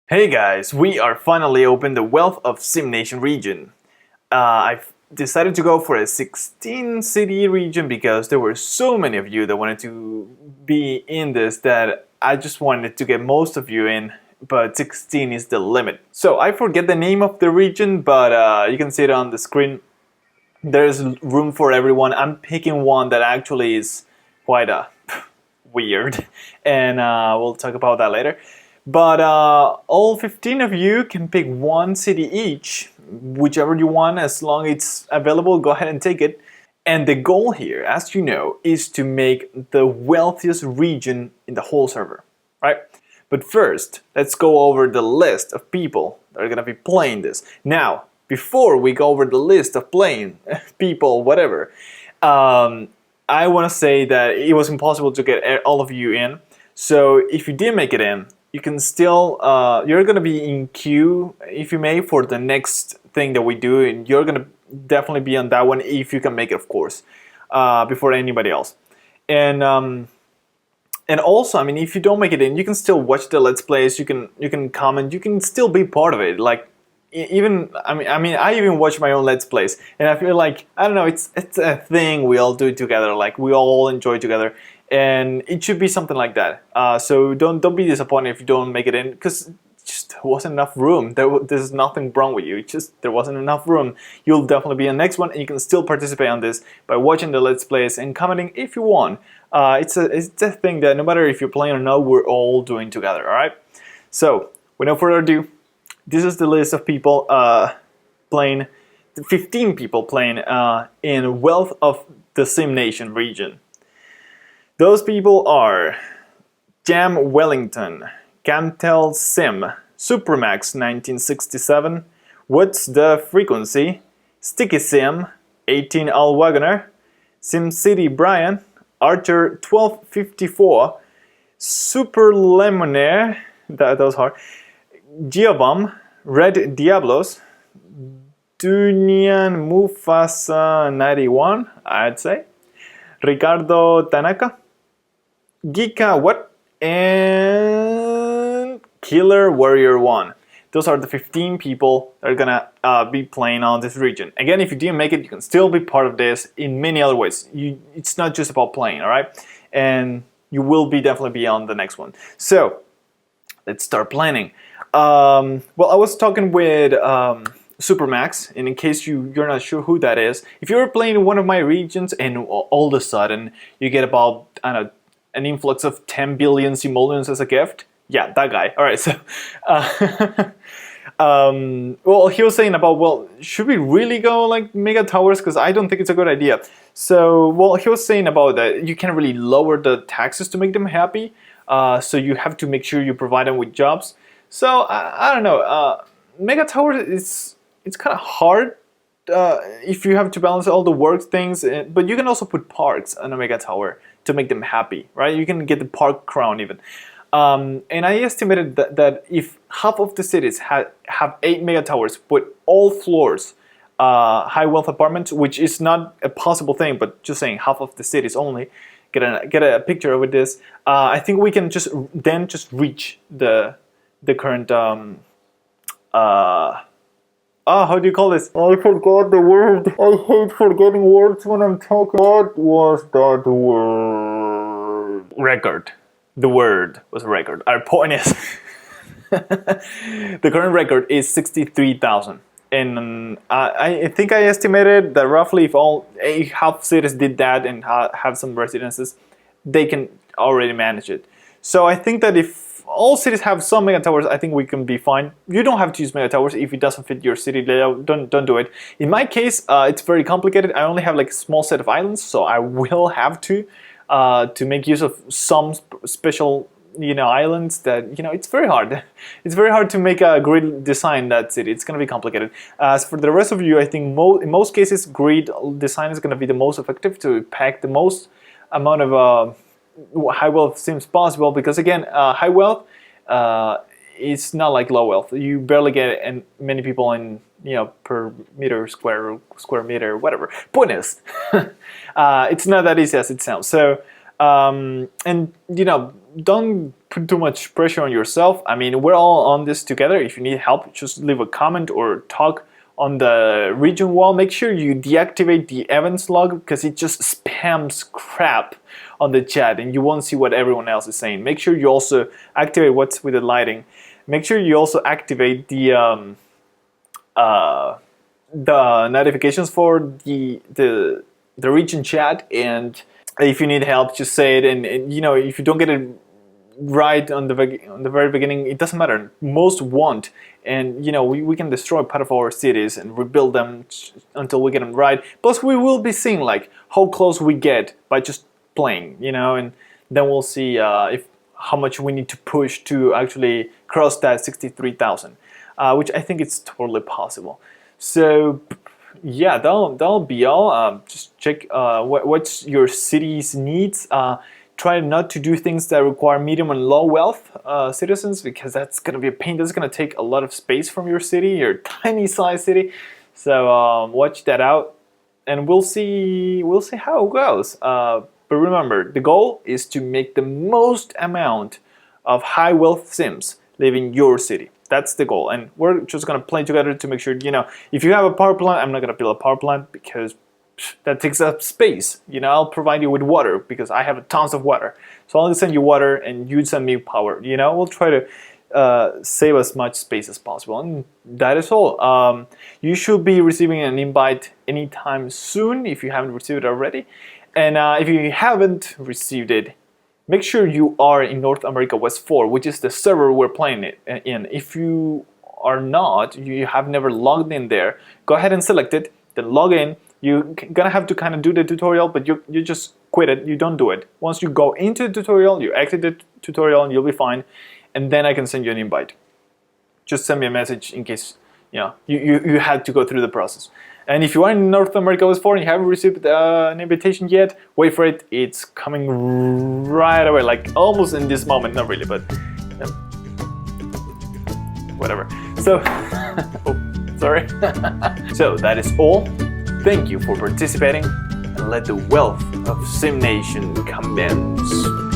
Hey guys, we are finally open the Wealth of SimNation region. I've decided to go for a 16 city region because there were so many of you that wanted to be in this that I just wanted to get most of you in, but 16 is the limit. So I forget the name of the region, but you can see it on the screen. There's room for everyone. I'm picking one that actually is quite weird, and we'll talk about that later. But all 15 of you can pick one city each, whichever you want, as long as it's available, go ahead and take it. And the goal here, as you know, is to make the wealthiest region in the whole server, right? But first, let's go over the list of people that are gonna be playing this. Now, before we go over the list of playing people, whatever, I wanna say that it was impossible to get all of you in. So if you did make it in, you can still, you're gonna be in queue, if you may, for the next thing that we do, and you're gonna definitely be on that one if you can make it, of course, before anybody else. And also, I mean, if you don't make it in, you can still watch the Let's Plays, you can comment, you can still be part of it. Like, even, I even watch my own Let's Plays, and I feel like, I don't know, it's a thing we all do together, like we all enjoy together. And it should be something like that. So don't be disappointed if you don't make it in, because just there wasn't enough room. There's nothing wrong with you. It's just there wasn't enough room. You'll definitely be in the next one, and you can still participate on this by watching the Let's Plays and commenting if you want. It's a thing that no matter if you're playing or not, we're all doing together. All right. So without further ado, this is the list of people playing. 15 people playing in Wealth of the SimNation region. Those people are Jam Wellington, Cantel Sim, Supermax 1967, What's the Frequency, StickySim, 18 Al Wagoner, SimCity Brian, Archer 1254, superlemonier, that was hard, GeekaWhat, ReddDiablos, Dunian Mufasa 91, I'd say, RicardoTanaka, GeekaWhat, and Killer Warrior 1. Those are the 15 people that are gonna be playing on this region. Again, if you didn't make it, you can still be part of this in many other ways. It's not just about playing, all right? And you will definitely be on the next one. So let's start planning. Well, I was talking with Supermax, and in case you're not sure who that is, if you're playing one of my regions and all of a sudden you get about, I don't know, an influx of 10 billion simoleons as a gift, yeah, that guy. All right, so well, he was saying about, well, should we really go like mega towers, because I don't think it's a good idea. So, well, he was saying about that you can't really lower the taxes to make them happy, so you have to make sure you provide them with jobs. So I don't know, mega towers it's kind of hard if you have to balance all the work things, but you can also put parks on a mega tower to make them happy, right? You can get the park crown even. And I estimated that if half of the cities have 8 mega towers, but all floors high wealth apartments, which is not a possible thing, but just saying half of the cities only, get a picture with this, I think we can just reach the current how do you call this? I forgot the word. I hate forgetting words when I'm talking. What was that word? Record. The word was record. Our point is the current record is 63,000. And I think I estimated that roughly if half cities did that and have some residences, they can already manage it. So I think that if all cities have some mega towers, I think we can be fine. You don't have to use mega towers if it doesn't fit your city layout. Don't do it. In my case, it's very complicated. I only have like a small set of islands, so I will have to make use of some special, islands that, it's very hard. It's very hard to make a grid design that city. It's gonna be complicated. As for the rest of you, I think in most cases, grid design is gonna be the most effective to pack the most amount of high wealth sims possible, because again, high wealth it's not like low wealth. You barely get many people in per meter square meter, whatever. Point is, it's not that easy as it sounds. So and don't put too much pressure on yourself. I mean, we're all on this together. If you need help, just leave a comment or talk on the region wall. Make sure you deactivate the events log because it just spams crap on the chat and you won't see what everyone else is saying. Make sure you also activate what's with the lighting. Make sure you also activate the notifications for the region chat, and if you need help, just say it. And you know, if you don't get it right on the very beginning, it doesn't matter. Most won't, and you know, we can destroy part of our cities and rebuild them until we get them right. Plus, we will be seeing like how close we get by just playing, you know, and then we'll see if how much we need to push to actually cross that 63,000, which I think it's totally possible. So yeah, that'll be all. Just check what's your city's needs. Try not to do things that require medium and low wealth citizens, because that's gonna be a pain. That's gonna take a lot of space from your city, your tiny size city. So watch that out, and we'll see how it goes. But remember, the goal is to make the most amount of high wealth Sims live in your city. That's the goal, and we're just gonna play together to make sure, you know, if you have a power plant, I'm not gonna build a power plant because that takes up space. You know, I'll provide you with water because I have tons of water. So I'll send you water and you send me power. You know, we'll try to save as much space as possible, and that is all. You should be receiving an invite anytime soon if you haven't received it already. And if you haven't received it, make sure you are in North America West 4, which is the server we're playing it in. If you are not, you have never logged in there, go ahead and select it, then log in. You're gonna have to kind of do the tutorial, but you just quit it, you don't do it. Once you go into the tutorial, you exit the tutorial and you'll be fine, and then I can send you an invite. Just send me a message in case, you know, you had to go through the process. And if you are in North America West 4 and you haven't received an invitation yet, wait for it. It's coming right away, like almost in this moment. Not really, but whatever. So, oh, sorry. So that is all. Thank you for participating, and let the wealth of SimNation commence.